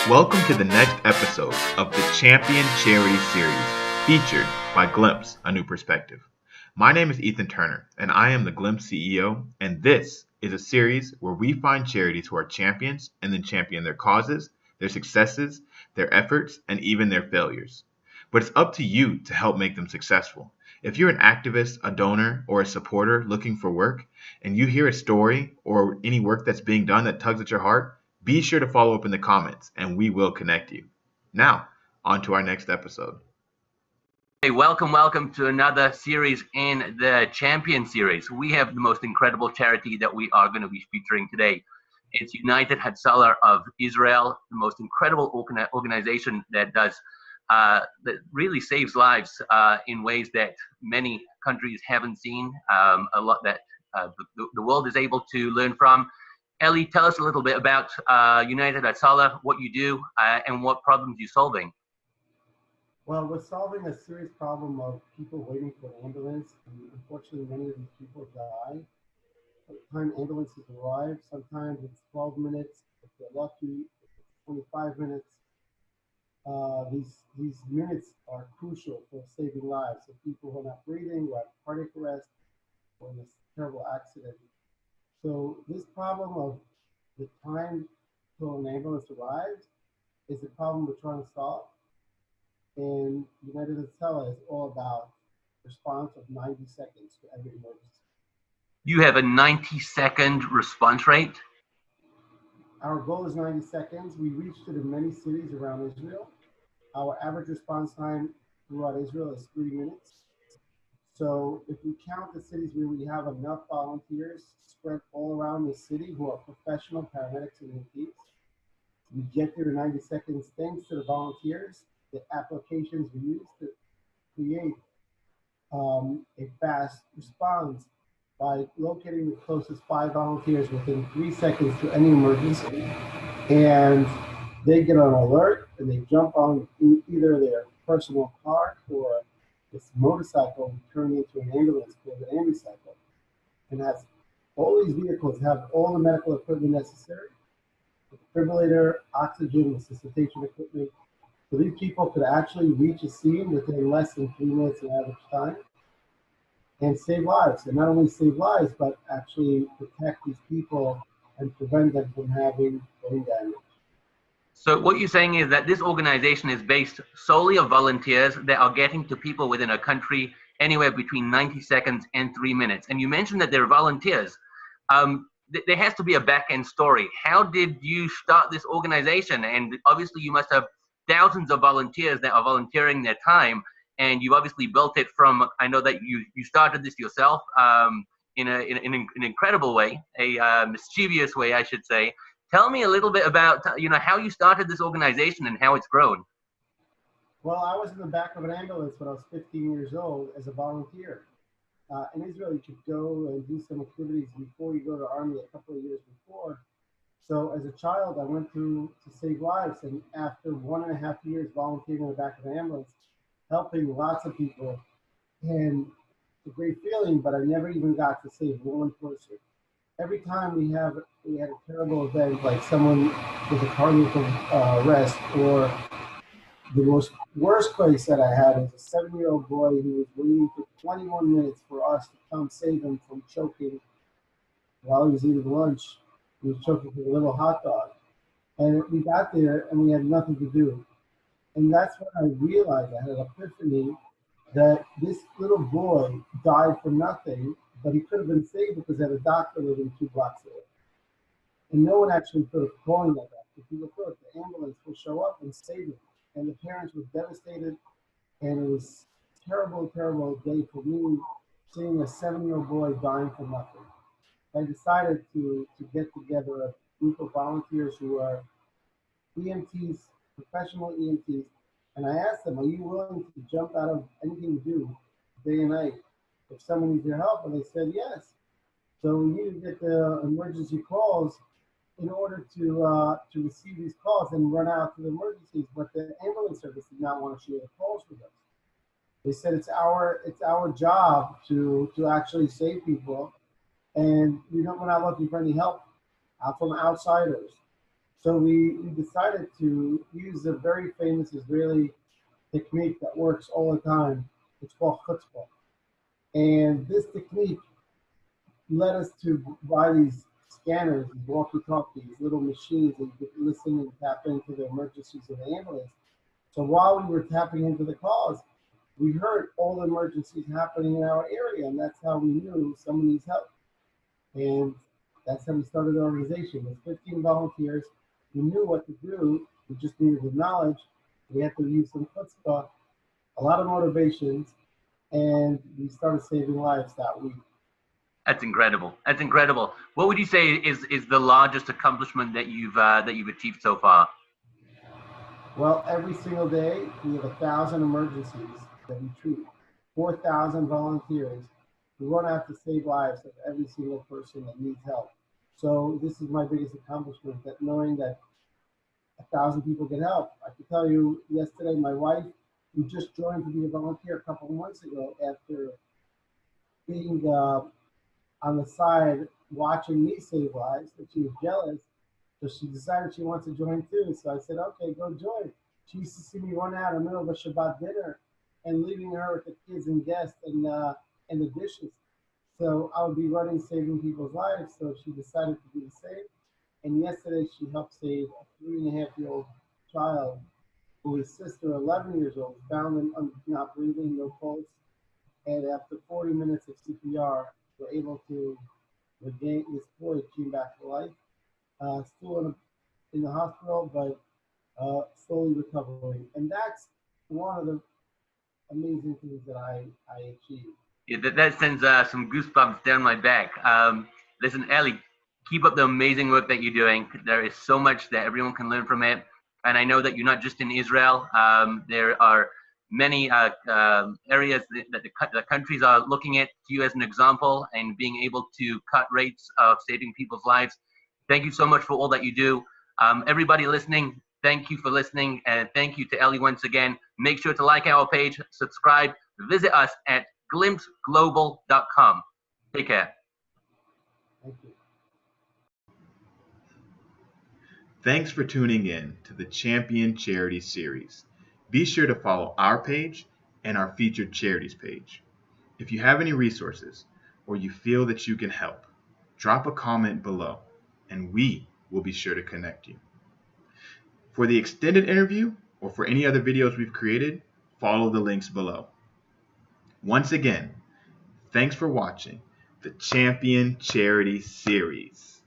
Welcome to the next episode of the Champion Charity Series, featured by Glimpse, A New Perspective. My name is Ethan Turner, and I am the Glimpse CEO, and this is a series where we find charities who are champions and then champion their causes, their successes, their efforts, and even their failures. But it's up to you to help make them successful. If you're an activist, a donor, or a supporter looking for work, and you hear a story or any work that's being done that tugs at your heart, be sure to follow up in the comments and we will connect you. Now, on to our next episode. Hey, welcome to another series in the Champion series. We have the most incredible charity that we are going to be featuring today. It's United Hatzalah of Israel, the most incredible organization that that really saves lives in ways that many countries haven't seen. A lot that the world is able to learn from. Ellie, tell us a little bit about United Hatzalah, what you do, and what problems you're solving. Well, we're solving a serious problem of people waiting for an ambulance. And unfortunately, many of these people die. By the time ambulances arrive, sometimes it's 12 minutes. If they're lucky, it's 25 minutes. These minutes are crucial for saving lives of people who are not breathing, who have cardiac arrest, or in this terrible accident. So this problem of the time till an ambulance arrives is a problem we're trying to solve. And United Hatzalah is all about response of 90 seconds to every emergency. You have a 90-second response rate? Our goal is 90 seconds. We reached it in many cities around Israel. Our average response time throughout Israel is 3 minutes. So if we count the cities where we have enough volunteers spread all around the city who are professional paramedics and EMTs, we get there in 90 seconds thanks to the volunteers, the applications we use to create a fast response by locating the closest 5 volunteers within 3 seconds to any emergency. And they get on alert and they jump on either their personal car or this motorcycle turning into an ambulance called an ambucycle, and has all these vehicles have all the medical equipment necessary, the defibrillator, oxygen, resuscitation equipment. So these people could actually reach a scene within less than 3 minutes of average time and save lives. And not only save lives, but actually protect these people and prevent them from having brain damage. So what you're saying is that this organization is based solely on volunteers that are getting to people within a country anywhere between 90 seconds and 3 minutes. And you mentioned that they're volunteers. There has to be a back-end story. How did you start this organization? And obviously you must have thousands of volunteers that are volunteering their time, and you obviously built it from, I know that you started this yourself in an incredible way, a mischievous way, I should say. Tell me a little bit about how you started this organization and how it's grown. Well, I was in the back of an ambulance when I was 15 years old as a volunteer. In Israel, you could go and do some activities before you go to Army a couple of years before. So as a child, I went to save lives. And after 1.5 years volunteering in the back of an ambulance, helping lots of people, and it's a great feeling, but I never even got to save one person. Every time we had a terrible event, like someone with a cardiac arrest, or the worst case that I had is a 7-year-old boy who was waiting for 21 minutes for us to come save him from choking while he was eating lunch. He was choking for a little hot dog. And we got there and we had nothing to do. And that's when I realized, I had an epiphany, that this little boy died for nothing, but he could have been saved because they had a doctor living 2 blocks away. And no one actually thought of calling that doctor. People thought the ambulance will show up and save him. And the parents were devastated. And it was a terrible, terrible day for me, seeing a 7-year-old boy dying for nothing. I decided to get together a group of volunteers who are EMTs, professional EMTs, and I asked them, are you willing to jump out of anything to do day and night if someone needs your help? And they said yes. So we needed to get the emergency calls in order to receive these calls and run out to the emergencies, but the ambulance service did not want to share the calls with us. They said it's our job to actually save people, and we're not looking for any help from outsiders. So we decided to use a very famous Israeli technique that works all the time. It's called chutzpah. And this technique led us to buy these scanners, these walkie-talkies, little machines that you could listen and tap into the emergencies of the ambulance. So while we were tapping into the calls, we heard all the emergencies happening in our area, and that's how we knew someone needs help. And that's how we started the organization with 15 volunteers. We knew what to do. We just needed the knowledge. We had to use some chutzpah, a lot of motivations, and we started saving lives that week. That's incredible. That's incredible. What would you say is the largest accomplishment that you've achieved so far? Well, every single day we have 1,000 emergencies that we treat. 4,000 volunteers who run out to save lives of every single person that needs help. So this is my biggest accomplishment, that knowing that 1,000 people can help. I can tell you, yesterday my wife, who just joined to be a volunteer a couple of months ago, after being on the side watching me save lives, but she was jealous. So she decided she wants to join too. So I said, okay, go join. She used to see me run out in the middle of a Shabbat dinner and leaving her with the kids and guests and the dishes. So I would be running, saving people's lives. So she decided to do the same. And yesterday she helped save a 3.5-year-old child who his sister, 11 years old, found him not breathing, no pulse. And after 40 minutes of CPR, we're able to regain this boy, came back to life. Still in the hospital, but slowly recovering. And that's one of the amazing things that I achieved. Yeah, that sends some goosebumps down my back. Listen, Ellie, keep up the amazing work that you're doing. There is so much that everyone can learn from it. And I know that you're not just in Israel. There are many areas that the countries are looking at you as an example and being able to cut rates of saving people's lives. Thank you so much for all that you do. Everybody listening, thank you for listening. And thank you to Ellie once again. Make sure to like our page, subscribe, visit us at glimpseglobal.com. Take care. Thank you. Thanks for tuning in to the Champion Charity Series. Be sure to follow our page and our featured charities page. If you have any resources or you feel that you can help, drop a comment below and we will be sure to connect you. For the extended interview or for any other videos we've created, follow the links below. Once again, thanks for watching the Champion Charity Series.